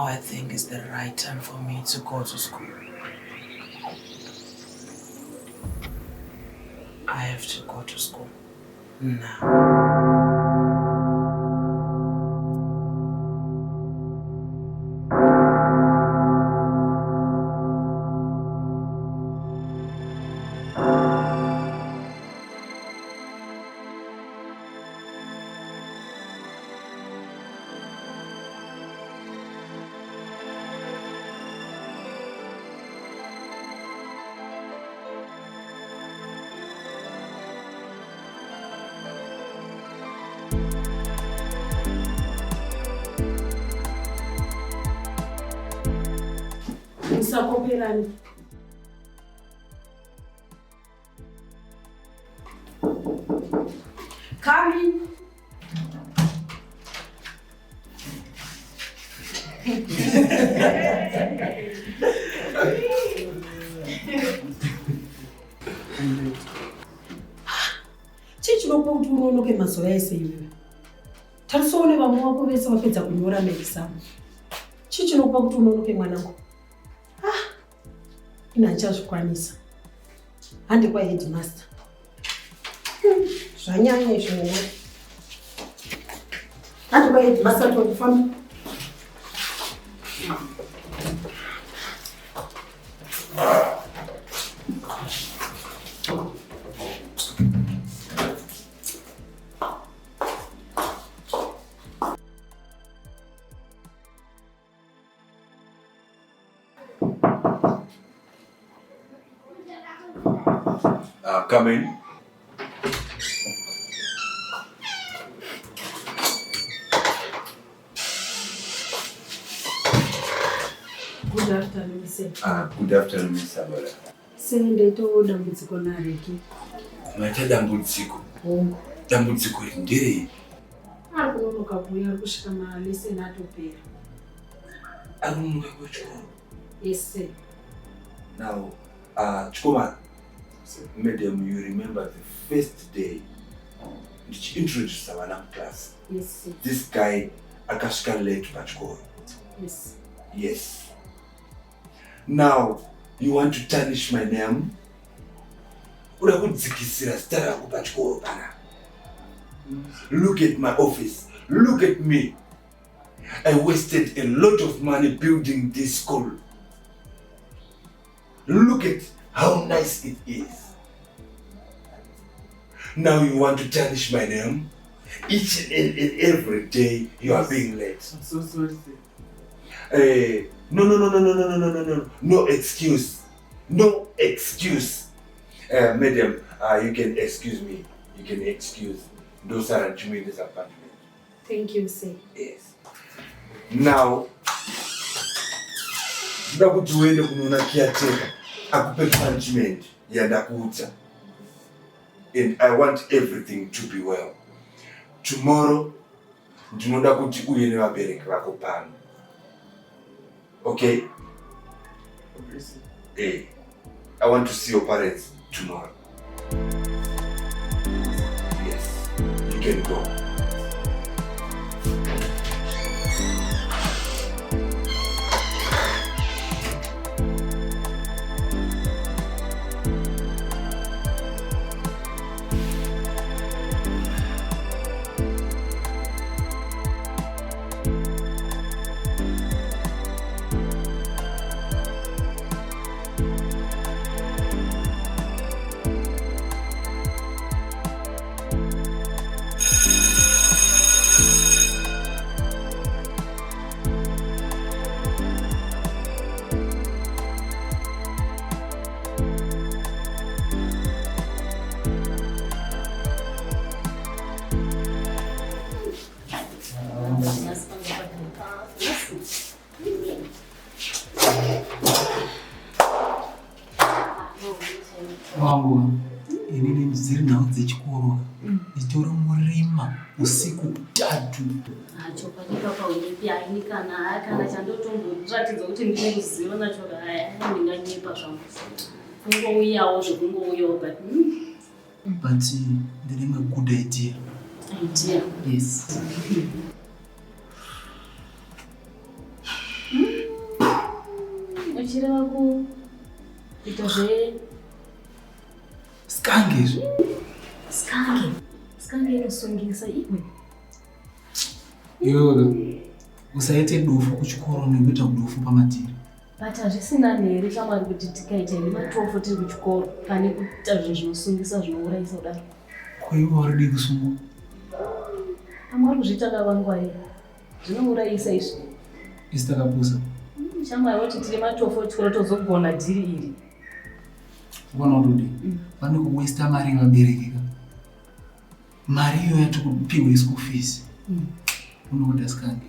now I think is the right time for me to go to school. I have to go to school now. Come in. Chichi lopo kuti unonoke mazuva ese iwewe. Tarisoone vamwe vako vese vapedza kunyora maexam. Chichi lopo kuti unonoke mwanangu. Ina ndichazvikwanisa. Handi kwa headmaster. Zvanyanya izvo. Handi kwa headmaster tokufamba. Come in. Good afternoon, sir. Good afternoon, Mr. Bola. Sende to dambudziko nareki. Mata dambudziko. Dambudziko ndiri. Ari kunonoka kuuya ari kusvika maleseni atopera. Ari kunonoka kuchikoro. Yes, sir. Now, Chikoma, madam, you remember the first day she introduced our class. Yes, sir. This guy, akasvika late pachikoro. Yes. Yes. Now, you want to tarnish my name? Uda kudzikisira zita rako pachikoro pana. Look at my office. Look at me. I wasted a lot of money building this school. Look at how nice it is. Now you want to tarnish my name? Each and every day you are being late. I'm so sorry, sir. No. No excuse. No excuse. Madam, you can excuse me. You can excuse those aren't me disappointment. Thank you, sir. Yes. Now, ndakuti uende kunoona caretaker akupe punishment yandakuudza. And I want everything to be well. Tomorrow, ndinoda kuti uye nevabereki vako pano. Okay? Hey, I want to see your parents tomorrow. Yes, you can go. Wangu, inini mziri nao dzechikoro. Nditora murima usiku 3. Chopanika pauyepi ainikana chandotomboratidza kuti ndine ruzivo nacho ndinganyepa zvangu. Kungouyawo zvekungouyawo but ndine a good idea. Idea? Yes. uchireva kuita Skange izvo. Skange inosungisa iwe. Iwe usaite dufu kuchikoro nekuita dufu pamatiri. But hazvisina nhere shamwari kuti tikaita nema12 tiri kuchikoro pane kuita zvinhu zvinosungisa zvinourayisa kudaro. Ko iwe waridi kusungwa? Amwari kuzvitanga vangwari zvinourayisa izvi. Isi takapusa. Shamwari wati tiri ma12 chikoro tozogona dhiri iri. Ubona kuti pane kuwesta mari vabereki. Mari iyo yatikupiwa school fees. Unoda Skange.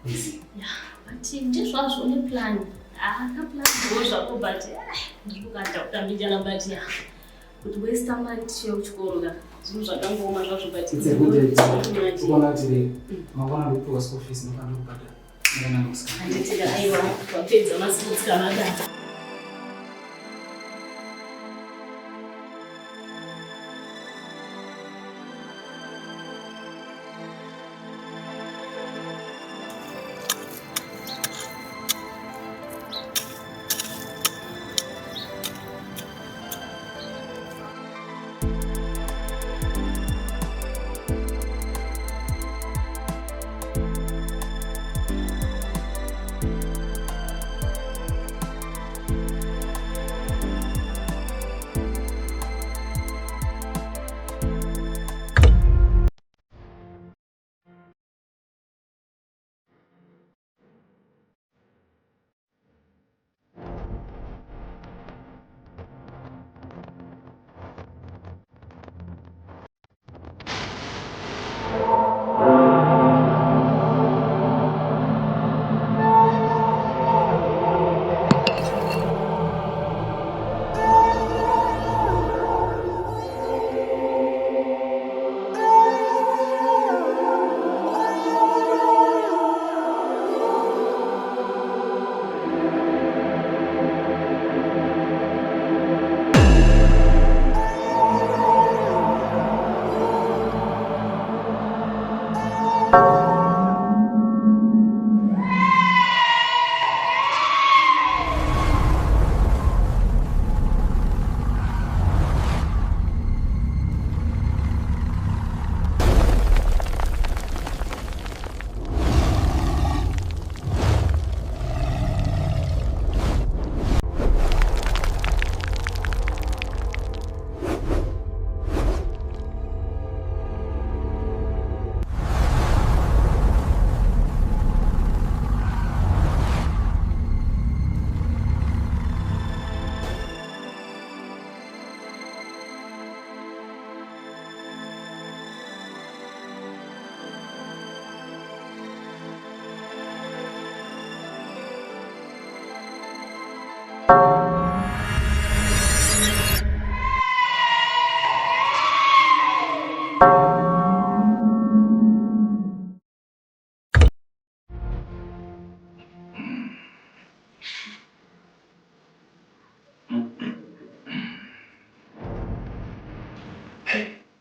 But ndizvazvo neplan. Akaplan zvako but ndikukata kutambidza but kuti waste mari tiyo kuchikoro ka. Zvinhu zvakangoma zvazvo but ubona kuti mabona ndopiwa school fees nofana kubhadhara. Ndana ndosika. Anditika aiwa wapedza masiku kana data.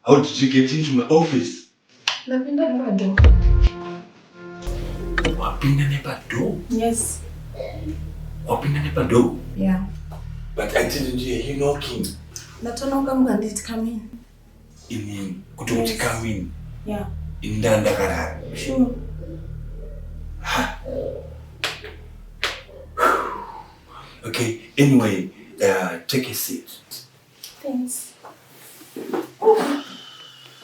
How did you get into my office? Napinda nepa door. Wapinda nepa door? Yes. Wapinda nepa door? Yeah. But I didn't hear you knocking. Ndatonoka munganditi come in. In kuti uti come in? Yeah. Indanda karara? Sure. Okay, anyway, take a seat. Thanks. Oh.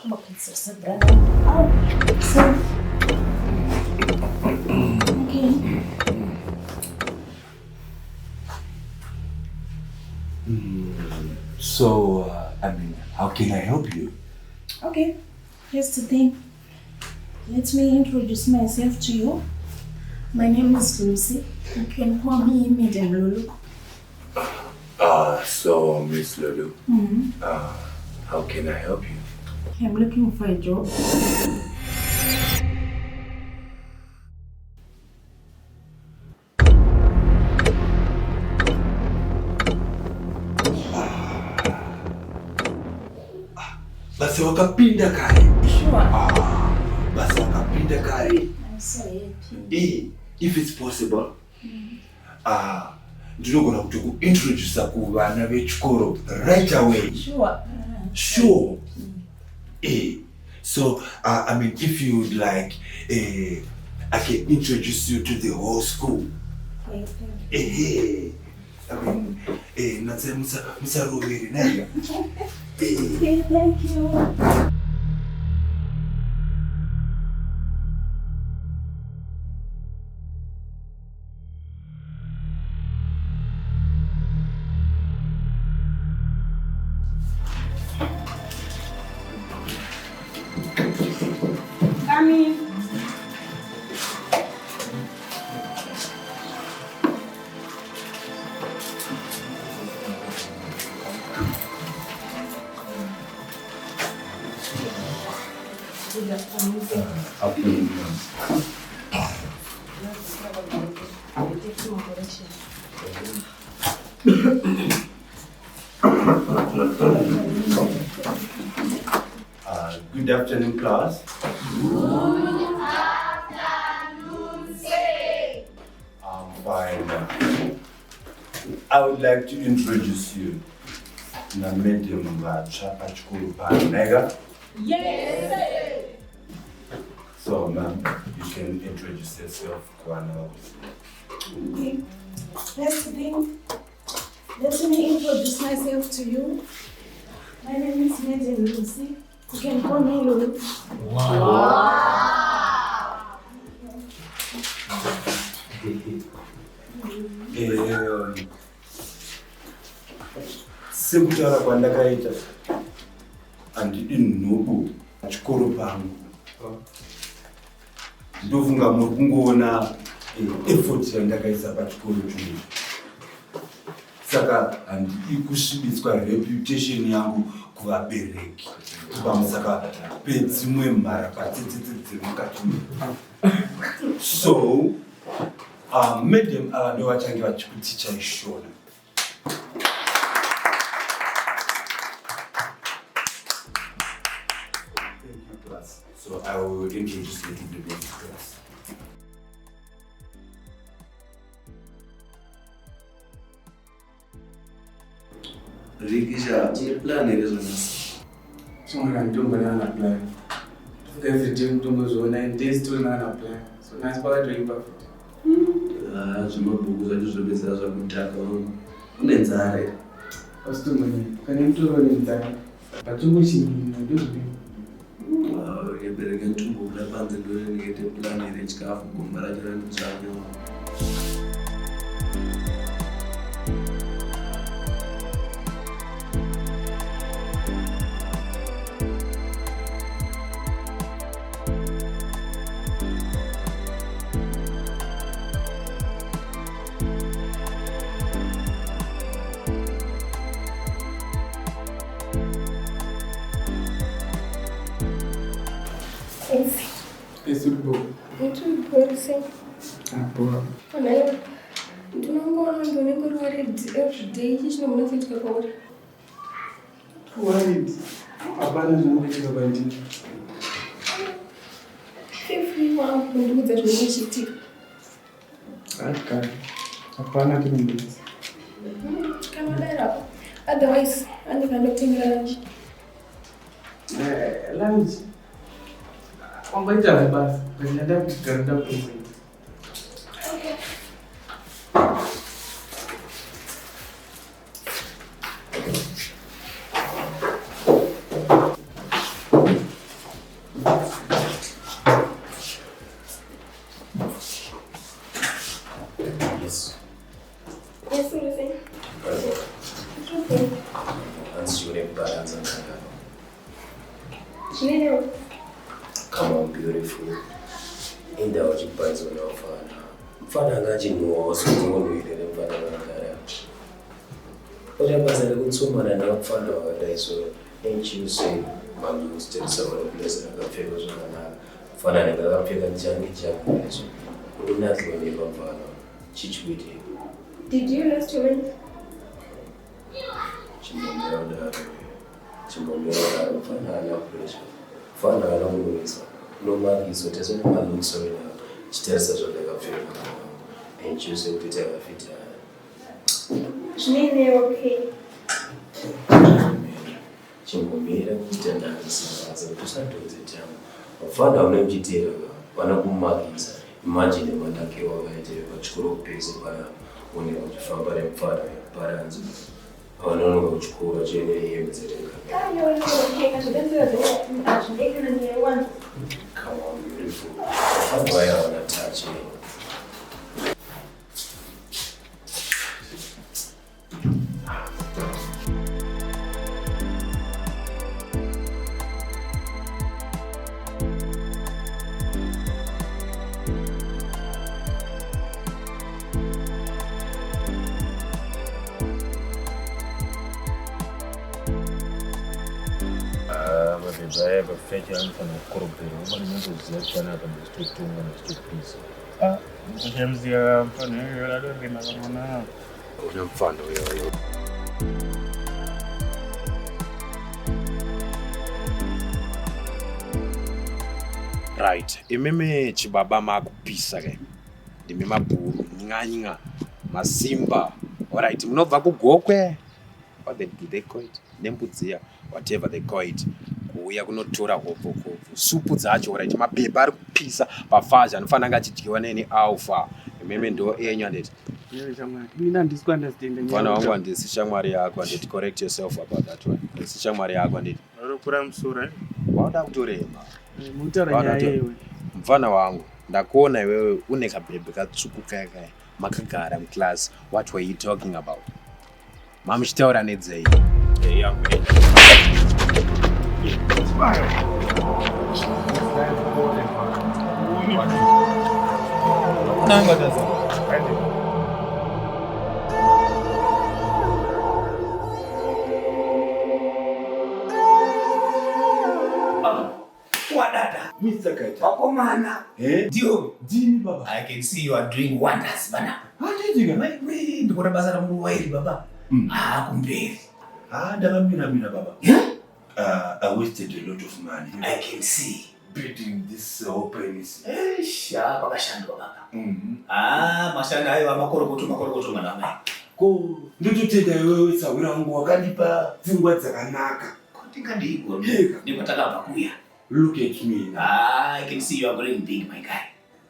Come on, princess, brother. Oh, so. Okay. So, how can I help you? Okay. Here's the thing. Let me introduce myself to you. My name is Lucy. You can call me Madam Lulu. So Miss Lulu, how can I help you? I'm looking for a job. Basi wakapinda kare. Sure. Basi wakapinda kare. I'm so happy. If it's possible, ndinogona kuti kuintroduce kuvana vechikoro right away. Sure. So I mean, if you would like, I can introduce you to the whole school. I mean, Musa Roveri, Nadia. Thank you. Good afternoon, class. Good afternoon, sir. I'm fine. I would like to introduce you to Madam Vacha Pachkuru Panega. Yes, sir. So, ma'am, you can introduce yourself to another. Okay. Let me introduce myself to you. My name is Madam Lucy. You can call me Lulu. Sekutaura kwandakaita handidi nhubu chikoro pangu. Ndofunga muri kungoona effort yandakaisa pachikoro chino. Saka handidi kusvibiswa reputation yangu kuvabereki. Saka pedzimwe mharapatete dziri mukati. So, madam ava ndo vachange vachikuticha ishona. So I will introduce you to the next class. Rikisha, your plan is Someone can do banana plan. Every day do 9 days till 9 apply. So nice for doing perfect. zvimabhuku zvacho zvobetsera zvakudhaka unenzara here. Ostumani, can you do running time? But you wish you do Ukabereka ntumbu kula panze ndorenekete plan here chikafu gomba racho randidzvanyo. It's good book. Worried. Abana zvinobudika paitini. Aka. Hapana kinombudisa. Otherwise, andikandotengera lunch. Lunch. Wangoita basi. Ndenda kugarida kuzi. Okay. Yes. Yes, what is it? It's okay. Ansure balance and No. come on, beautiful. In the object price on your father. Father Gaji knows what we did in Father. But I was a good woman and not father of a day, so ain't you say, Mom, you still some of the place and the favors on her. Father never appeared and Janky Jack. Do not leave me, Father. Chich with you. Did you last woman? Father, I don't know. No man is what doesn't man look sorry now. She tells us what they have feel. And choosing to tell her fit. Zvinene okay. Chingomira kuita ndazisavaza kuti usadhodze tamu. Vafana unochitera vana kumakisa. Imagine manakiro wakaitire pachikoro pese pana unenge uchifamba nemufana paranzi. Vanonoka kuchikoro chiene hembe dzetenga. You're okay. Come on, beautiful. Why I wanna touch you? Desire of fetch and from the corporate woman to the channel and the street to peace. James, I don't remember now. I'm fond of you. Right, imeme chibaba makupisa ke. Ndimi mabhuru, nyinga, masimba. Alright, munobva kugokwe. What do they call it? Nembudzia, whatever they call it. Kuuya kunotora hopo supu dzacho right mapepa ari kupisa pafaza anofana ngachidyiwa neni alpha imeme ndo enyu anditi mina ndisi kuunderstand fana wangu andisi shamwari yako anditi correct yourself about that one ndisi shamwari yako anditi Urokura msura wauda kutorema mutaura nyaya yewe mfana wangu ndakuona iwewe une kabhebhe katsvuku kaya makagara muclass. What were you talking about? Mamuchitaura nedzei Mr. Kaita. Wakomana. Ndio. Dini baba. I can see you are doing wonders bana. Handijinga. Wewe ndikona basa la Mungu waili baba. Kumberi. Ndakamira baba. I wasted a lot of money. I can see. Building this whole premise. Pakashandwa baba. Mashanda hayo makorokoto mwana. Ko ndototenda iwewe sawira wangu wakanipa pfungwa dzakanaka. Kuti ngandiko. Ndikataka pakuya. Look at me now. I can see you are growing big, my guy.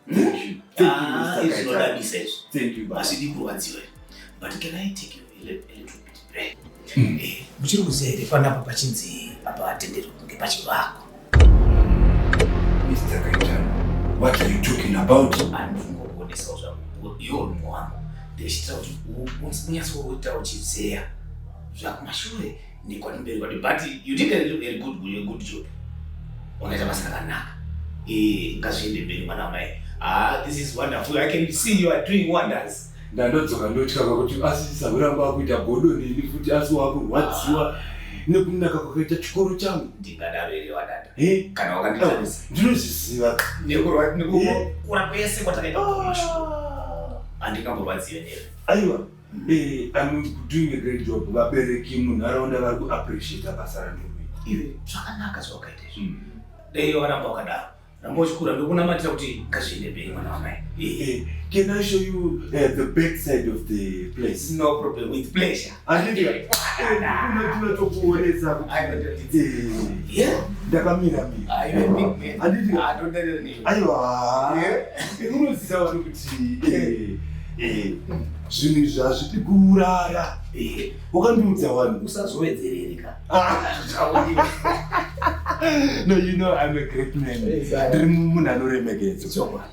Thank you. Thank you, Mr. It's not that message. Thank you, baba. But can I take you a little bit break? Muchiri kuzere panapa pachinzi apa atendere kunge pachiro ako. Mr. Kaitani, what are you talking about? Andingokuonesa kuti iwo munhu wangu ndechitira kuti unyatsoita uchizeya zvakumashure nekwanimberi kwati but you did a good job. Unaita basa rakanaka. Ngazviende mberi mwana wamai. This is wonderful. I can see you are doing wonders. Ndandodzoka ndotya kuti asisa uramba kuita godo nini futi asi wakurwadziwa nekunaka kwakaita chikoro changu. Ndingadavere wadada. Kana wakanditaurisa. Ndinozviziva. Nekura kwese kwatakaita kumashure. Andingamborwadziwe nero. Aiwa. I'm doing a great job. Vabereki munharaunda vari kuappreciate basa randinoita. Iwe zvakanaka zvawakaita izvi. Dei waramba wakadaro. Ramba uchikura ndokunamatira kuti ngazviende mberi mwana wamai. Can I show you the back side of the place? No problem, with pleasure. Ndinotokuonesa kuti ndakamira aiwa unoziva wari kuti zvinhu zvazviti kuuraya wakandiudza wanhu usazowedzerereka. No, you know I'm a great man. Ndiri munhu anoremekedzwa.